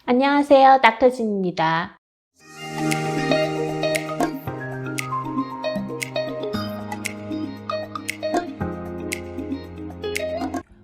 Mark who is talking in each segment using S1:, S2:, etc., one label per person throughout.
S1: 안녕하세요. 닥터진입니다.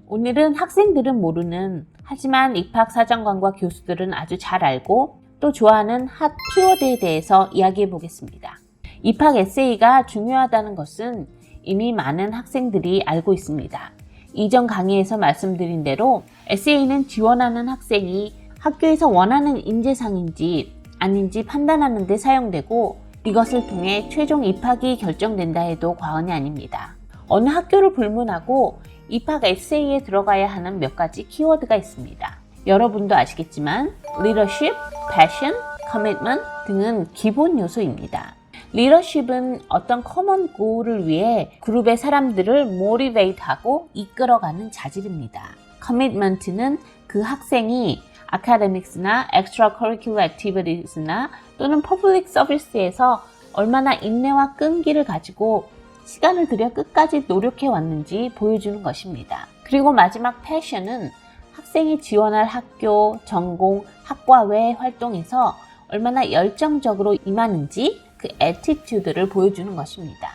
S1: 오늘은 학생들은 모르는, 하지만 입학사정관과 교수들은 아주 잘 알고 또 좋아하는 핫 키워드에 대해서 이야기해 보겠습니다. 입학 에세이가 중요하다는 것은 이미 많은 학생들이 알고 있습니다. 이전 강의에서 말씀드린 대로 에세이는 지원하는 학생이 학교에서 원하는 인재상인지 아닌지 판단하는 데 사용되고, 이것을 통해 최종 입학이 결정된다 해도 과언이 아닙니다. 어느 학교를 불문하고 입학 에세이에 들어가야 하는 몇 가지 키워드가 있습니다. 여러분도 아시겠지만 leadership, passion, commitment 등은 기본 요소입니다. 리더십은 어떤 커먼 고울을 위해 그룹의 사람들을 motivate하고 이끌어가는 자질입니다. commitment는 그 학생이 academics나 extracurricular activities나 또는 public service에서 얼마나 인내와 끈기를 가지고 시간을 들여 끝까지 노력해 왔는지 보여주는 것입니다. 그리고 마지막 passion은 학생이 지원할 학교, 전공, 학과 외 활동에서 얼마나 열정적으로 임하는지 그 attitude를 보여주는 것입니다.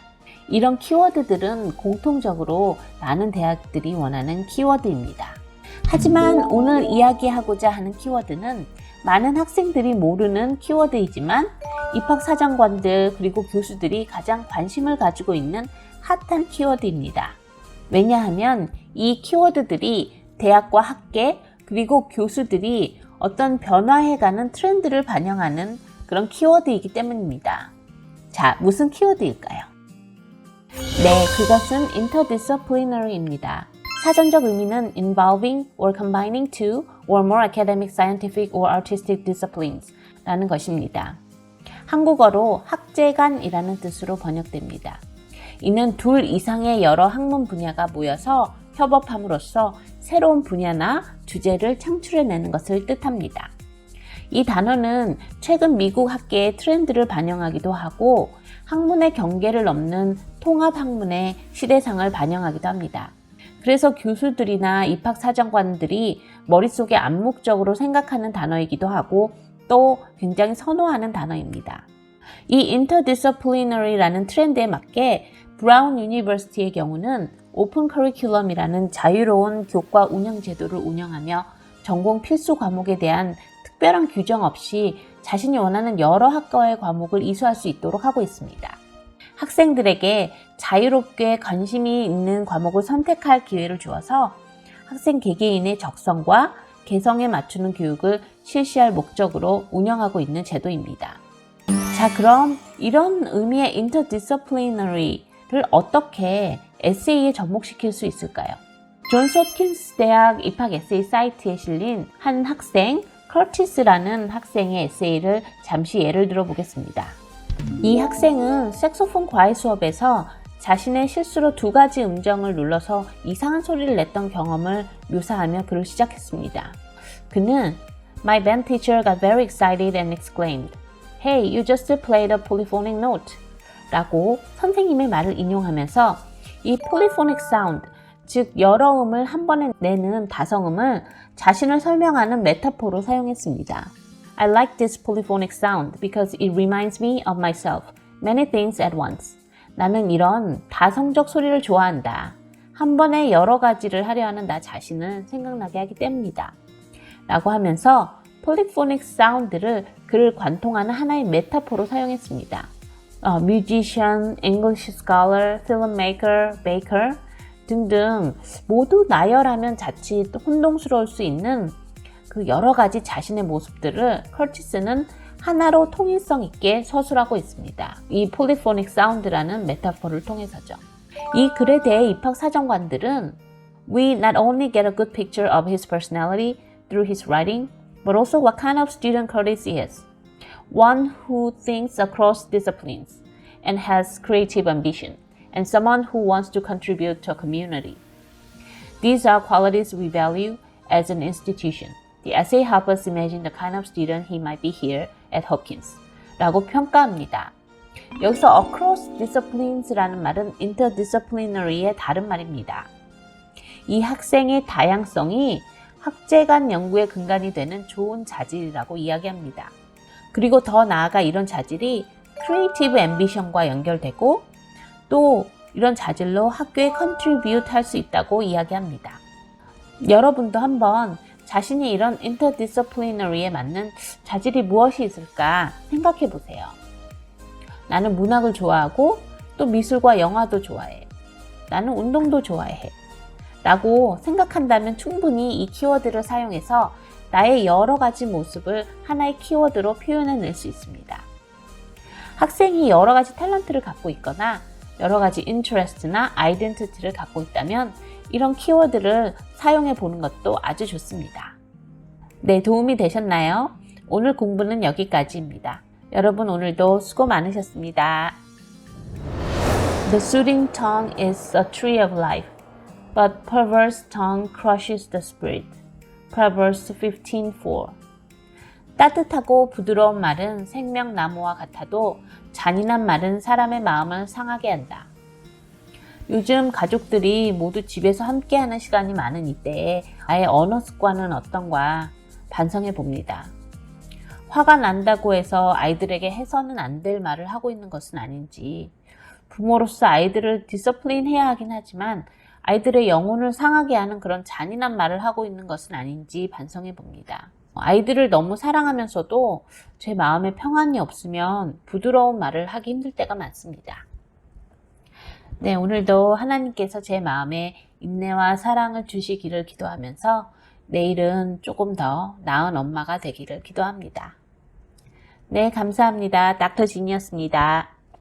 S1: 이런 키워드들은 공통적으로 많은 대학들이 원하는 키워드입니다. 하지만 오늘 이야기하고자 하는 키워드는 많은 학생들이 모르는 키워드이지만 입학사정관들 그리고 교수들이 가장 관심을 가지고 있는 핫한 키워드입니다. 왜냐하면 이 키워드들이 대학과 학계 그리고 교수들이 어떤 변화해가는 트렌드를 반영하는 그런 키워드이기 때문입니다. 자, 무슨 키워드일까요? 네, 그것은 interdisciplinary입니다. 사전적 의미는 involving or combining two or more academic, scientific or artistic disciplines 라는 것입니다. 한국어로 학제간이라는 뜻으로 번역됩니다. 이는 둘 이상의 여러 학문 분야가 모여서 협업함으로써 새로운 분야나 주제를 창출해내는 것을 뜻합니다. 이 단어는 최근 미국 학계의 트렌드를 반영하기도 하고 학문의 경계를 넘는 통합학문의 시대상을 반영하기도 합니다. 그래서 교수들이나 입학사정관들이 머릿속에 암묵적으로 생각하는 단어이기도 하고 또 굉장히 선호하는 단어입니다. 이 interdisciplinary라는 트렌드에 맞게 브라운 유니버시티의 경우는 오픈 커리큘럼이라는 자유로운 교과 운영 제도를 운영하며 전공 필수 과목에 대한 특별한 규정 없이 자신이 원하는 여러 학과의 과목을 이수할 수 있도록 하고 있습니다. 학생들에게 자유롭게 관심이 있는 과목을 선택할 기회를 주어서 학생 개개인의 적성과 개성에 맞추는 교육을 실시할 목적으로 운영하고 있는 제도입니다. 자, 그럼 이런 의미의 interdisciplinary를 어떻게 에세이에 접목시킬 수 있을까요? 존스 홉킨스 대학 입학 에세이 사이트에 실린 한 학생, 커티스라는 학생의 에세이를 잠시 예를 들어 보겠습니다. 이 학생은 색소폰 과외 수업에서 자신의 실수로 2가지 음정을 눌러서 이상한 소리를 냈던 경험을 묘사하며 글을 시작했습니다. 그는 My band teacher got very excited and exclaimed, Hey, you just played a polyphonic note 라고 선생님의 말을 인용하면서 이 polyphonic sound, 즉 여러 음을 한 번에 내는 다성음을 자신을 설명하는 메타포로 사용했습니다. I like this polyphonic sound because it reminds me of myself, many things at once. 나는 이런 다성적 소리를 좋아한다. 한 번에 여러 가지를 하려 하는 나 자신을 생각나게 하기 때문이다. 라고 하면서 polyphonic sound를 그를 관통하는 하나의 메타포로 사용했습니다. musician, English scholar, filmmaker, baker 등등 모두 나열하면 자칫 혼동스러울 수 있는 그 여러 가지 자신의 모습들을 커티스는 하나로 통일성 있게 서술하고 있습니다. 이 polyphonic sound라는 메타포를 통해서죠. 이 글에 대해 입학사정관들은 We not only get a good picture of his personality through his writing, but also what kind of student Curtis is. One who thinks across disciplines and has creative ambition, and someone who wants to contribute to a community. These are qualities we value as an institution. The essay helps us imagine the kind of student he might be here at Hopkins 라고 평가합니다. 여기서 across disciplines라는 말은 interdisciplinary의 다른 말입니다. 이 학생의 다양성이 학제 간 연구의 근간이 되는 좋은 자질이라고 이야기합니다. 그리고 더 나아가 이런 자질이 크리에이티브 앰비션과 연결되고 또 이런 자질로 학교에 컨트리뷰트 할 수 있다고 이야기합니다. 여러분도 한번 자신이 이런 인터디스플리너리에 맞는 자질이 무엇이 있을까 생각해 보세요. 나는 문학을 좋아하고 또 미술과 영화도 좋아해. 나는 운동도 좋아해. 라고 생각한다면 충분히 이 키워드를 사용해서 나의 여러 가지 모습을 하나의 키워드로 표현해낼 수 있습니다. 학생이 여러 가지 탤런트를 갖고 있거나 여러 가지 인트레스트나 아이덴티티를 갖고 있다면 이런 키워드를 사용해 보는 것도 아주 좋습니다. 네, 도움이 되셨나요? 오늘 공부는 여기까지입니다. 여러분 오늘도 수고 많으셨습니다. The soothing tongue is a tree of life, but perverse tongue crushes the spirit. Proverbs 15:4. 따뜻하고 부드러운 말은 생명나무와 같아도 잔인한 말은 사람의 마음을 상하게 한다. 요즘 가족들이 모두 집에서 함께하는 시간이 많은 이때에 나의 언어 습관은 어떤가 반성해 봅니다. 화가 난다고 해서 아이들에게 해서는 안 될 말을 하고 있는 것은 아닌지, 부모로서 아이들을 디서플린 해야 하긴 하지만 아이들의 영혼을 상하게 하는 그런 잔인한 말을 하고 있는 것은 아닌지 반성해 봅니다. 아이들을 너무 사랑하면서도 제 마음에 평안이 없으면 부드러운 말을 하기 힘들 때가 많습니다. 네, 오늘도 하나님께서 제 마음에 인내와 사랑을 주시기를 기도하면서 내일은 조금 더 나은 엄마가 되기를 기도합니다. 네, 감사합니다. 닥터 진이었습니다.